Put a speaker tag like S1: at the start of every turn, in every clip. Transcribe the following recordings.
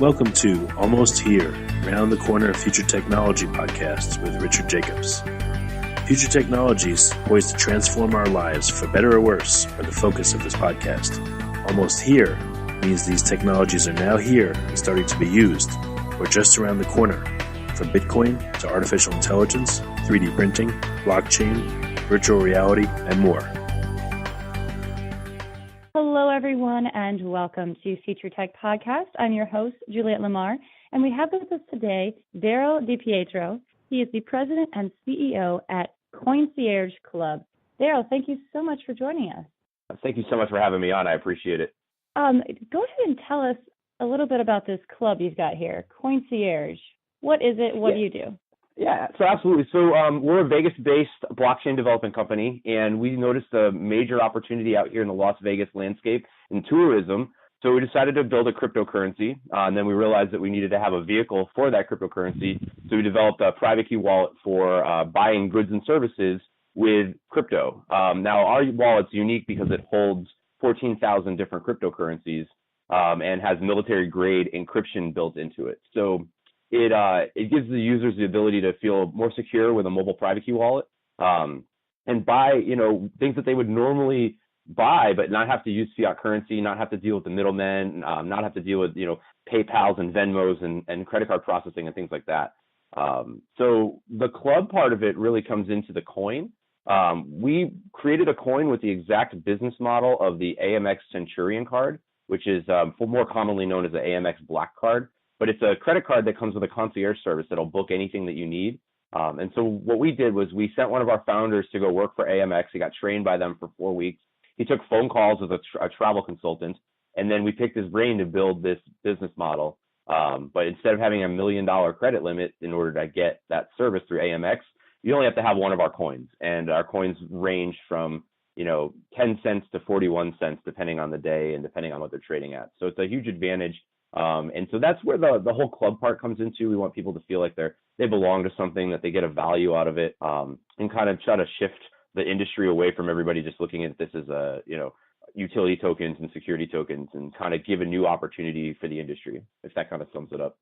S1: Welcome to Almost Here, Round the Corner Future Technology podcasts with Richard Jacobs. Future technologies poised to transform our lives for better or worse are the focus of this podcast. Almost here means these technologies are now here and starting to be used, or just around the corner, from Bitcoin to artificial intelligence, 3D printing, blockchain, virtual reality, and more.
S2: Hello, everyone, and welcome to Future Tech Podcast. I'm your host, Juliette Lamar, and we have with us today Darryll DiPietro. He is the president and CEO at Coincierge Club. Darryll, thank you so much for joining us.
S3: Thank you so much for having me on. I appreciate it.
S2: Go ahead and tell us a little bit about this club you've got here, Coincierge. What is it? What do you do?
S3: Yeah, so absolutely. So we're a Vegas-based blockchain development company, and we noticed a major opportunity out here in the Las Vegas landscape in tourism. So we decided to build a cryptocurrency, and then we realized that we needed to have a vehicle for that cryptocurrency. So we developed a private key wallet for buying goods and services with crypto. Now, our wallet's unique because it holds 14,000 different cryptocurrencies and has military-grade encryption built into it. So it gives the users the ability to feel more secure with a mobile private key wallet and buy, things that they would normally buy, but not have to use fiat currency, not have to deal with the middlemen, not have to deal with, PayPals and Venmos and credit card processing and things like that. So the club part of it really comes into the coin. We created a coin with the exact business model of the AMX Centurion card, which is more commonly known as the AMX Black Card. But it's a credit card that comes with a concierge service that'll book anything that you need. And so what we did was we sent one of our founders to go work for AMX. He got trained by them for 4 weeks. He took phone calls with a travel consultant, and then we picked his brain to build this business model. But instead of having $1 million credit limit in order to get that service through AMX, you only have to have one of our coins. And our coins range from 10 cents to 41 cents, depending on the day and depending on what they're trading at. So it's a huge advantage. And so that's where the whole club part comes into. We want people to feel like they belong to something, that they get a value out of it, and kind of try to shift the industry away from everybody just looking at this as utility tokens and security tokens, and kind of give a new opportunity for the industry, if that kind of sums it up.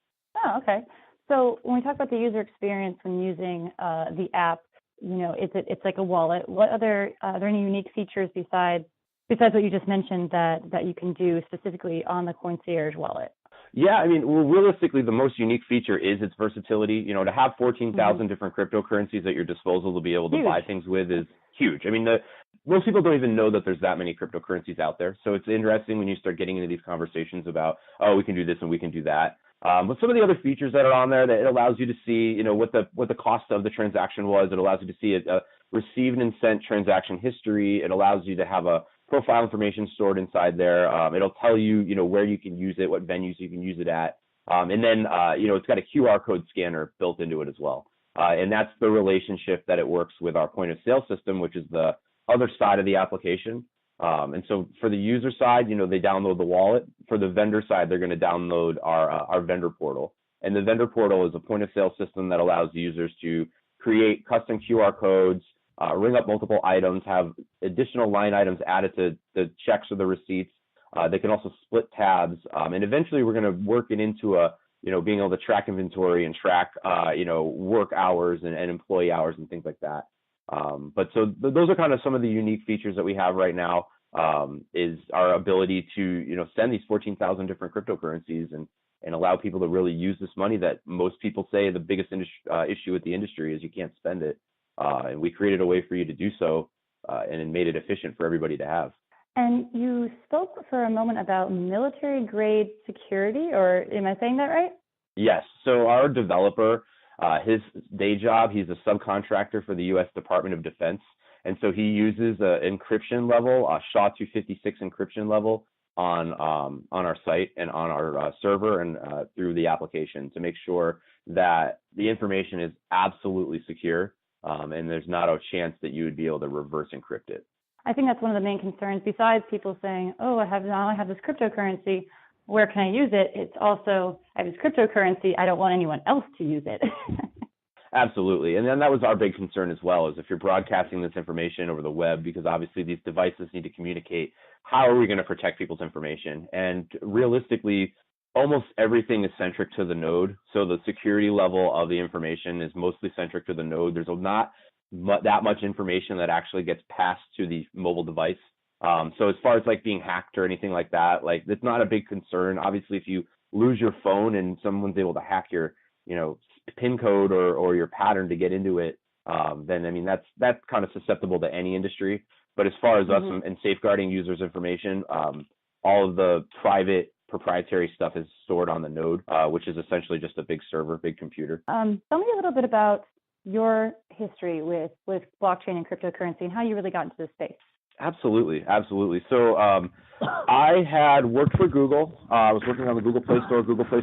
S2: Oh, okay. So when we talk about the user experience when using the app, it's like a wallet. What other are there any unique features besides what you just mentioned that you can do specifically on the Coincierge wallet?
S3: Yeah, I mean, well, realistically, the most unique feature is its versatility. To have 14,000 different cryptocurrencies at your disposal to be able to buy things with is huge. I mean, most people don't even know that there's that many cryptocurrencies out there. So it's interesting when you start getting into these conversations about, we can do this and we can do that. But some of the other features that are on there, that it allows you to see, what the cost of the transaction was. It allows you to see a received and sent transaction history. It allows you to have a profile information stored inside there. It'll tell you, where you can use it, what venues you can use it at. And then, it's got a QR code scanner built into it as well. And that's the relationship that it works with our point of sale system, which is the other side of the application. And so for the user side, they download the wallet. For the vendor side, they're going to download our vendor portal. And the vendor portal is a point of sale system that allows users to create custom QR codes, ring up multiple items, have additional line items added to the checks or the receipts. They can also split tabs. And eventually we're going to work it into being able to track inventory and track, work hours and employee hours and things like that. But so those are kind of some of the unique features that we have right now, is our ability to, send these 14,000 different cryptocurrencies and allow people to really use this money that most people say the biggest issue with the industry is you can't spend it. And we created a way for you to do so, and it made it efficient for everybody to have.
S2: And you spoke for a moment about military-grade security, or am I saying that right? Yes.
S3: So our developer, his day job, he's a subcontractor for the U.S. Department of Defense. And so he uses an encryption level, a SHA-256 encryption level on our site and on our server and through the application to make sure that the information is absolutely secure. And there's not a chance that you would be able to reverse encrypt it.
S2: I think that's one of the main concerns. Besides people saying, I have this cryptocurrency, where can I use it? It's also, I have this cryptocurrency, I don't want anyone else to use it.
S3: Absolutely. And then that was our big concern as well, is if you're broadcasting this information over the web, because obviously these devices need to communicate, how are we going to protect people's information? And realistically, almost everything is centric to the node. So the security level of the information is mostly centric to the node. There's not that much information that actually gets passed to the mobile device. So as far as like being hacked or anything like that, like it's not a big concern. Obviously, if you lose your phone and someone's able to hack your, PIN code or your pattern to get into it, then I mean that's kind of susceptible to any industry. But as far as us and safeguarding users' information, all of the private proprietary stuff is stored on the node, which is essentially just a big server, big computer.
S2: Tell me a little bit about your history with blockchain and cryptocurrency and how you really got into this space.
S3: Absolutely. So I had worked for Google. I was working on the Google Play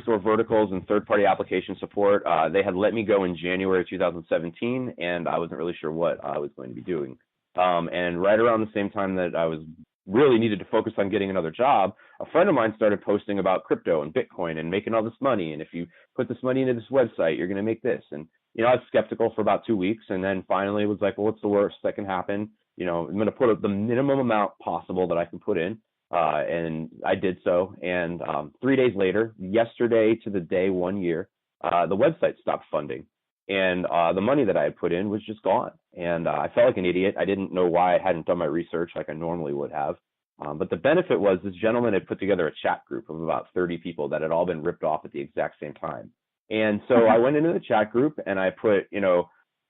S3: Store verticals, and third-party application support. They had let me go in January 2017, and I wasn't really sure what I was going to be doing. And right around the same time that I was really needed to focus on getting another job, a friend of mine started posting about crypto and Bitcoin and making all this money. And if you put this money into this website, you're going to make this. And, I was skeptical for about 2 weeks, and then finally was like, well, what's the worst that can happen? I'm going to put up the minimum amount possible that I can put in. And I did so. And 3 days later, yesterday to the day, 1 year, the website stopped funding. And the money that I had put in was just gone. And I felt like an idiot. I didn't know why I hadn't done my research like I normally would have. But the benefit was this gentleman had put together a chat group of about 30 people that had all been ripped off at the exact same time. And so I went into the chat group and I put,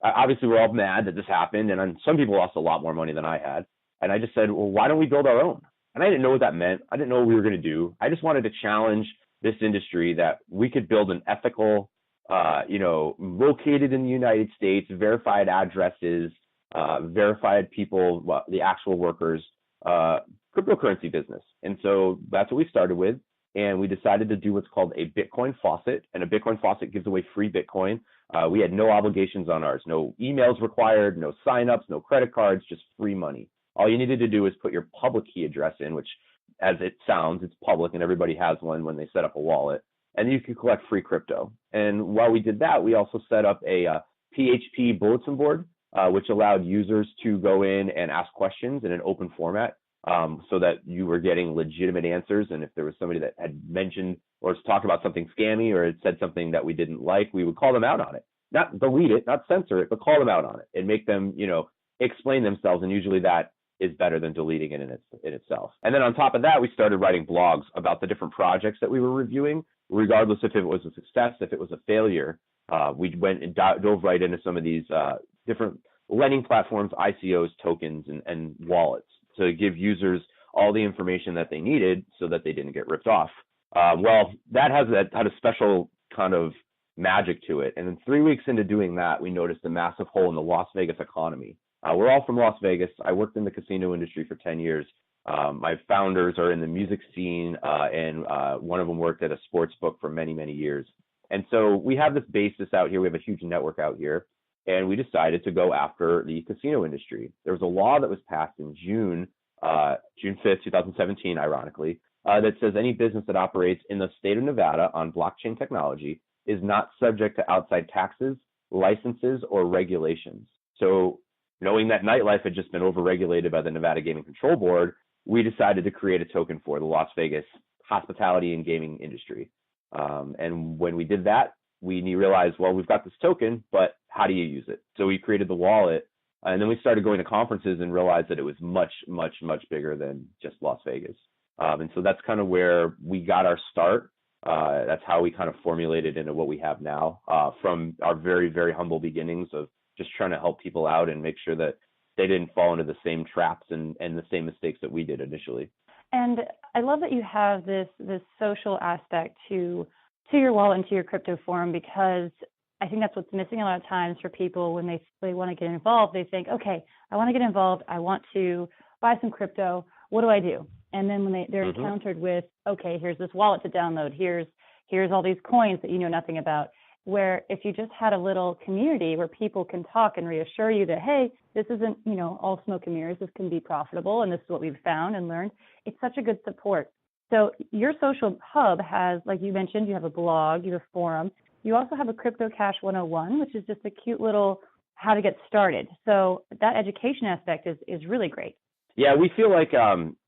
S3: obviously we're all mad that this happened. And some people lost a lot more money than I had. And I just said, well, why don't we build our own? And I didn't know what that meant. I didn't know what we were going to do. I just wanted to challenge this industry that we could build an ethical, located in the United States, verified addresses, verified people, the actual workers, cryptocurrency business. And so that's what we started with. And we decided to do what's called a Bitcoin faucet. And a Bitcoin faucet gives away free Bitcoin. We had no obligations on ours, no emails required, no signups, no credit cards, just free money. All you needed to do is put your public key address in, which, as it sounds, it's public and everybody has one when they set up a wallet. And you can collect free crypto. And while we did that, we also set up a PHP bulletin board, which allowed users to go in and ask questions in an open format, so that you were getting legitimate answers. And if there was somebody that had mentioned or talked about something scammy or had said something that we didn't like, we would call them out on it. Not delete it, not censor it, but call them out on it and make them, explain themselves. And usually that is better than deleting it in itself. And then on top of that, we started writing blogs about the different projects that we were reviewing, regardless if it was a success, if it was a failure. We went and dove right into some of these different lending platforms, ICOs, tokens, and wallets to give users all the information that they needed so that they didn't get ripped off. Well, that had a special kind of magic to it. And then 3 weeks into doing that, we noticed a massive hole in the Las Vegas economy. We're all from Las Vegas. I worked in the casino industry for 10 years. My founders are in the music scene, and one of them worked at a sports book for many, many years. And so we have this basis out here. We have a huge network out here. And we decided to go after the casino industry. There was a law that was passed in June 5th, 2017, ironically, that says any business that operates in the state of Nevada on blockchain technology is not subject to outside taxes, licenses, or regulations. So knowing that nightlife had just been overregulated by the Nevada Gaming Control Board, we decided to create a token for the Las Vegas hospitality and gaming industry. And when we did that, we realized, well, we've got this token, but how do you use it? So we created the wallet, and then we started going to conferences and realized that it was much, much, much bigger than just Las Vegas. And so that's kind of where we got our start. That's how we kind of formulated into what we have now, from our very, very humble beginnings of just trying to help people out and make sure that they didn't fall into the same traps and the same mistakes that we did initially. And
S2: I love that you have this social aspect to your wallet and to your crypto forum, because I think that's what's missing a lot of times for people when they want to get involved. They think, okay, I want to get involved. I want to buy some crypto. What do I do? And then when they're encountered with, okay, here's this wallet to download. Here's all these coins that you know nothing about. Where if you just had a little community where people can talk and reassure you that, hey, this isn't, all smoke and mirrors. This can be profitable, and this is what we've found and learned. It's such a good support. So your social hub has, like you mentioned, you have a blog, you have a forum. You also have a Crypto Cash 101, which is just a cute little how to get started. So that education aspect is really great.
S3: Yeah, we feel like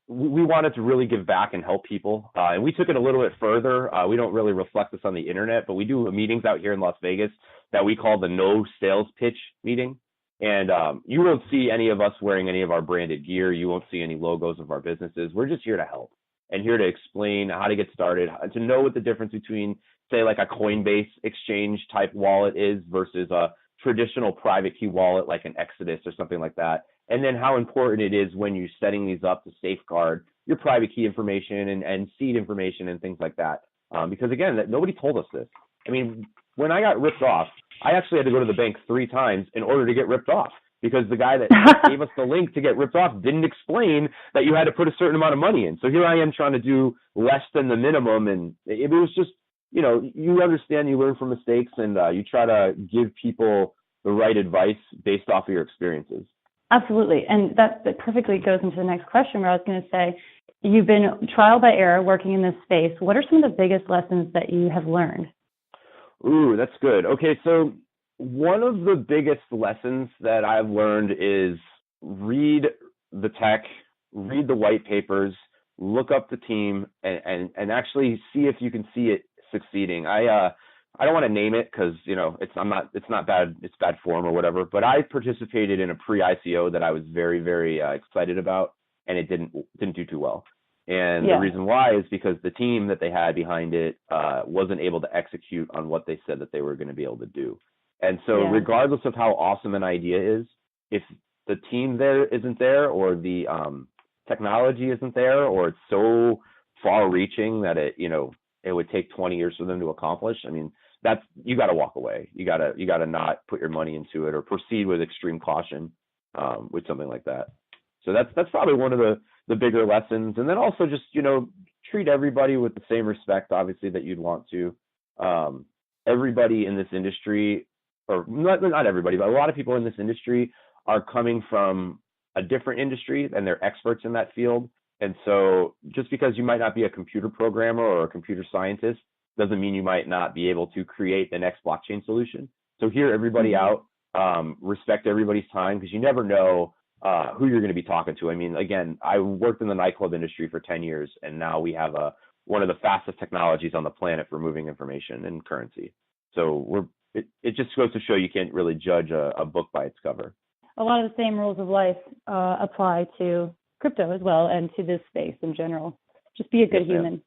S3: we wanted to really give back and help people. And we took it a little bit further. We don't really reflect this on the internet, but we do meetings out here in Las Vegas that we call the no sales pitch meeting. And you won't see any of us wearing any of our branded gear. You won't see any logos of our businesses. We're just here to help and here to explain how to get started, to know what the difference between, say, like a Coinbase exchange type wallet is versus a traditional private key wallet like an Exodus or something like that. And then how important it is when you're setting these up to safeguard your private key information and seed information and things like that. Because again, nobody told us this. I mean, when I got ripped off, I actually had to go to the bank 3 times in order to get ripped off because the guy that gave us the link to get ripped off didn't explain that you had to put a certain amount of money in. So here I am trying to do less than the minimum. And it was just, you understand, you learn from mistakes, and you try to give people the right advice based off of your experiences.
S2: Absolutely. And that perfectly goes into the next question where I was going to say, you've been trial by error working in this space. What are some of the biggest lessons that you have learned?
S3: Ooh, that's good. Okay, so one of the biggest lessons that I've learned is read the tech, read the white papers, look up the team, and actually see if you can see it succeeding. I don't want to name it because it's not bad, it's bad form or whatever, but I participated in a pre-ICO that I was very, very excited about, and it didn't do too well. And the reason why is because the team that they had behind it wasn't able to execute on what they said that they were going to be able to do. And so regardless of how awesome an idea is, if the team there isn't there, or the technology isn't there, or it's so far reaching that it would take 20 years for them to accomplish, I mean, you got to walk away. You got to not put your money into it or proceed with extreme caution with something like that. So that's probably one of the bigger lessons. And then also just, treat everybody with the same respect, obviously, that you'd want to. Everybody in this industry, or not everybody, but a lot of people in this industry are coming from a different industry and they're experts in that field. And so just because you might not be a computer programmer or a computer scientist doesn't mean you might not be able to create the next blockchain solution. So hear everybody out, respect everybody's time, because you never know who you're going to be talking to. I mean, again, I worked in the nightclub industry for 10 years, and now we have one of the fastest technologies on the planet for moving information and currency. So it just goes to show you can't really judge a book by its cover.
S2: A lot of the same rules of life apply to crypto as well, and to this space in general. Just be a good human.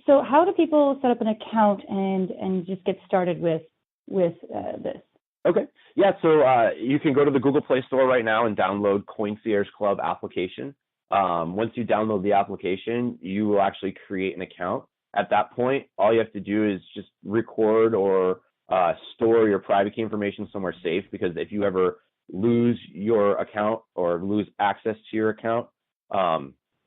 S2: So how do people set up an account and just get started with this?
S3: Okay. Yeah. So you can go to the Google Play Store right now and download Coincierge Club application. Once you download the application, you will actually create an account. At that point, all you have to do is just record or store your private key information somewhere safe, because if you ever lose your account or lose access to your account,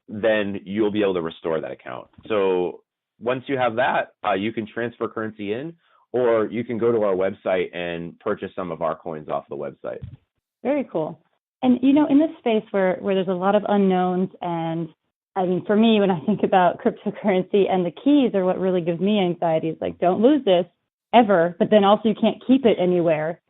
S3: then you'll be able to restore that account. So once you have that, you can transfer currency in, or you can go to our website and purchase some of our coins off the website.
S2: Very cool. And, in this space where there's a lot of unknowns, and I mean, for me, when I think about cryptocurrency, and the keys are what really gives me anxiety, it's like, don't lose this ever, but then also you can't keep it anywhere.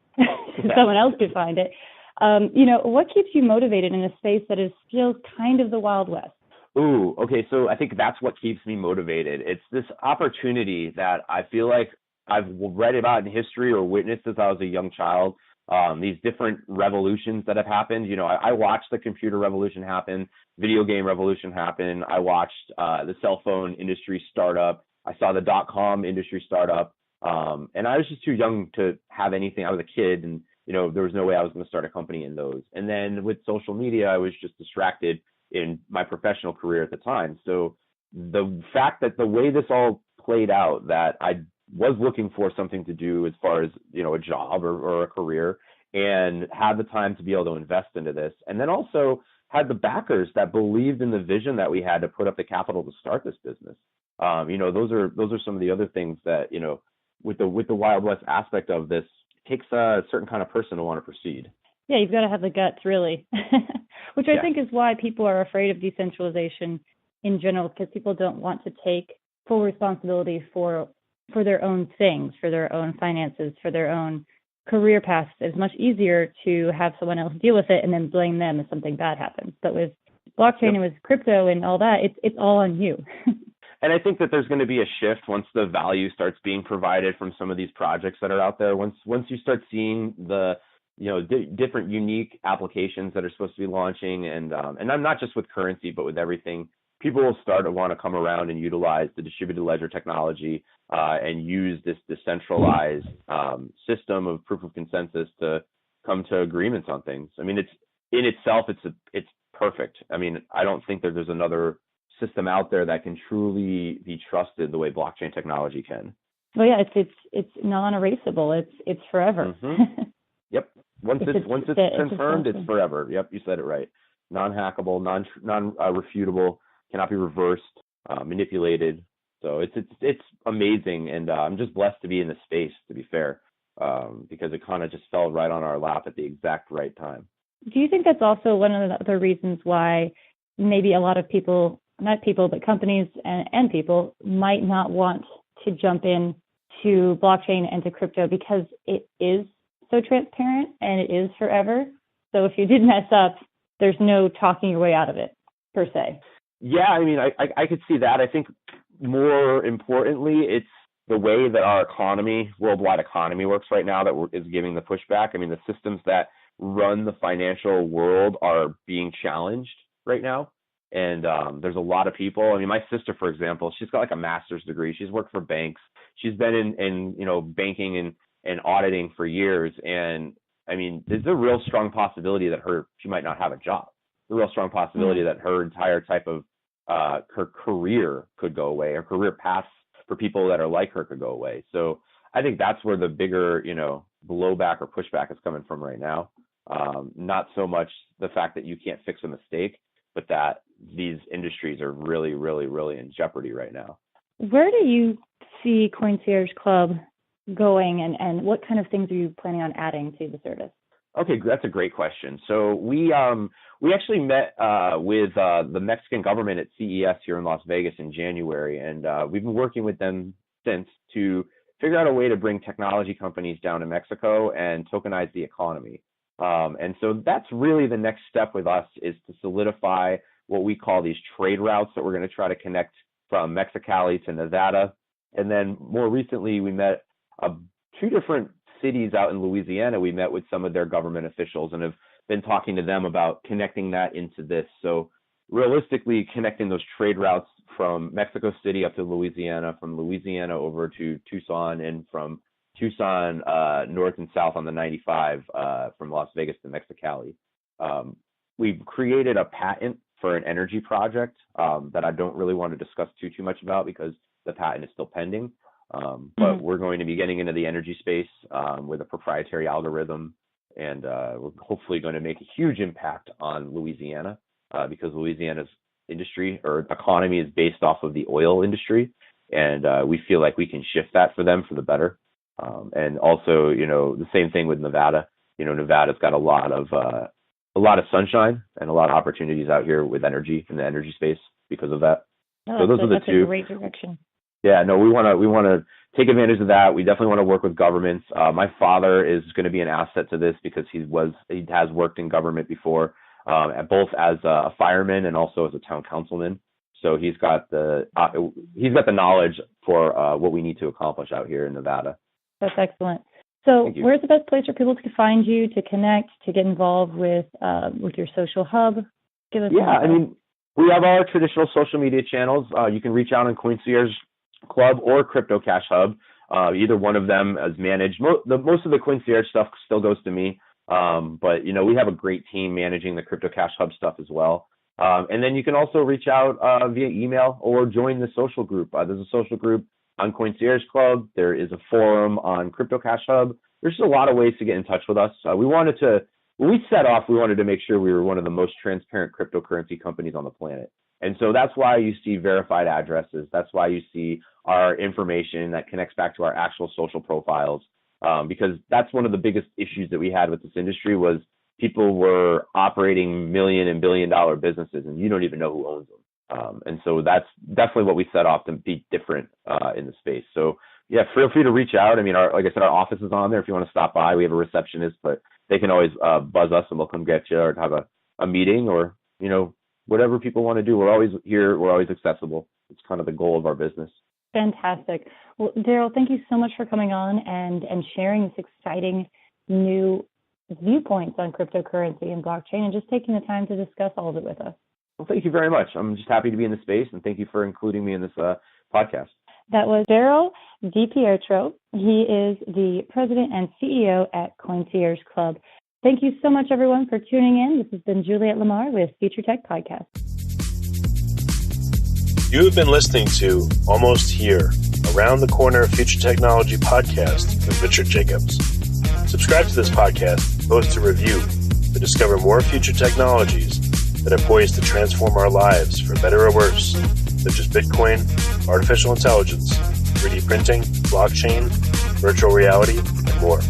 S2: Someone else could find it. What keeps you motivated in a space that is still kind of the Wild West?
S3: Ooh, okay. So I think that's what keeps me motivated. It's this opportunity that I feel like I've read about in history or witnessed as I was a young child. These different revolutions that have happened. I watched the computer revolution happen, video game revolution happen. I watched the cell phone industry start up. I saw the .com industry start up. And I was just too young to have anything. I was a kid, and there was no way I was going to start a company in those. And then with social media, I was just distracted in my professional career at the time. So the fact that the way this all played out, that I was looking for something to do as far as, a job or a career, and had the time to be able to invest into this. And then also had the backers that believed in the vision that we had to put up the capital to start this business. Those are some of the other things that, with the Wild West aspect of this, it takes a certain kind of person to want to proceed.
S2: Yeah, you've got to have the guts, really, which I think is why people are afraid of decentralization in general, because people don't want to take full responsibility for their own things, for their own finances, for their own career paths, it's much easier to have someone else deal with it and then blame them if something bad happens. But with blockchain and with crypto and all that, it's all on you.
S3: And I think that there's going to be a shift once the value starts being provided from some of these projects that are out there. Once you start seeing the different unique applications that are supposed to be launching, and I'm not just with currency, but with everything, people will start to want to come around and utilize the distributed ledger technology and use this decentralized system of proof of consensus to come to agreements on things. I mean, it's perfect. I mean, I don't think that there's another system out there that can truly be trusted the way blockchain technology can.
S2: Well, yeah, it's non-erasable. It's forever.
S3: Mm-hmm. Yep. Once it's confirmed, it's forever. Yep, you said it right. Non-hackable, non-refutable, cannot be reversed, manipulated. So it's amazing, and I'm just blessed to be in the space, to be fair, because it kind of just fell right on our lap at the exact right time.
S2: Do you think that's also one of the other reasons why maybe a lot of people, not people, but companies and people might not want to jump in to blockchain and to crypto because it is so transparent and it is forever? So if you did mess up, there's no talking your way out of it, per se.
S3: Yeah, I mean, I could see that. I think more importantly, it's the way that our worldwide economy works right now that is giving the pushback. I mean, the systems that run the financial world are being challenged right now. And there's a lot of people. I mean, my sister, for example, she's got like a master's degree. She's worked for banks. She's been in banking and auditing for years. And I mean, there's a real strong possibility that she might not have a job. The real strong possibility that her entire type of her career could go away. Her career paths for people that are like her could go away. So I think that's where the bigger, blowback or pushback is coming from right now. Not so much the fact that you can't fix a mistake, but that these industries are really, really, really in jeopardy right now.
S2: Where do you see Coincierge Club going, and what kind of things are you planning on adding to the service?
S3: Okay, that's a great question. So we actually met with the Mexican government at CES here in Las Vegas in January, and we've been working with them since to figure out a way to bring technology companies down to Mexico and tokenize the economy. And so that's really the next step with us, is to solidify what we call these trade routes that we're going to try to connect from Mexicali to Nevada. And then more recently, we met two different cities out in Louisiana. We met with some of their government officials and have been talking to them about connecting that into this. So realistically, connecting those trade routes from Mexico City up to Louisiana, from Louisiana over to Tucson, and from Tucson north and south on the 95 from Las Vegas to Mexicali. We've created a patent for an energy project that I don't really want to discuss too much about because the patent is still pending. But we're going to be getting into the energy space with a proprietary algorithm, and we're hopefully going to make a huge impact on Louisiana because Louisiana's industry or economy is based off of the oil industry, and we feel like we can shift that for them for the better. And also, the same thing with Nevada. Nevada's got a lot of sunshine and a lot of opportunities out here with energy in the energy space because of that.
S2: Oh,
S3: so those are the
S2: that's
S3: two.
S2: A great direction.
S3: Yeah, no, we want to take advantage of that. We definitely want to work with governments. My father is going to be an asset to this because he has worked in government before, both as a fireman and also as a town councilman. So he's got the knowledge for what we need to accomplish out here in Nevada.
S2: That's excellent. So where's the best place for people to find you, to connect, to get involved with your social hub? Give us
S3: I mean, we have our traditional social media channels. You can reach out on Coincierge Club or Crypto Cash Hub. Either one of them is managed. Most of the Coincierge stuff still goes to me, but we have a great team managing the Crypto Cash Hub stuff as well. And then you can also reach out via email or join the social group. There's a social group on Coincierge Club. There is a forum on Crypto Cash Hub. There's just a lot of ways to get in touch with us. When we set off, we wanted to make sure we were one of the most transparent cryptocurrency companies on the planet. And so that's why you see verified addresses. That's why you see our information that connects back to our actual social profiles, because that's one of the biggest issues that we had with this industry was people were operating million and billion dollar businesses and you don't even know who owns them. And so that's definitely what we set off to be different in the space. So, Yeah, feel free to reach out. I mean, like I said, our office is on there. If you want to stop by, we have a receptionist, but they can always buzz us and we'll come get you or have a meeting or, whatever people want to do. We're always here. We're always accessible. It's kind of the goal of our business.
S2: Fantastic. Well, Darryll, thank you so much for coming on and sharing this exciting new viewpoints on cryptocurrency and blockchain and just taking the time to discuss all of it with us.
S3: Well, thank you very much. I'm just happy to be in the space, and thank you for including me in this podcast.
S2: That was Darryll DiPietro. He is the president and CEO at Coincierge Club. Thank you so much, everyone, for tuning in. This has been Juliette Lamar with Future Tech Podcast.
S1: You have been listening to Almost Here, Around the Corner Future Technology Podcast with Richard Jacobs. Subscribe to this podcast, post a review to discover more future technologies that are poised to transform our lives for better or worse, such as Bitcoin, artificial intelligence, 3D printing, blockchain, virtual reality, and more.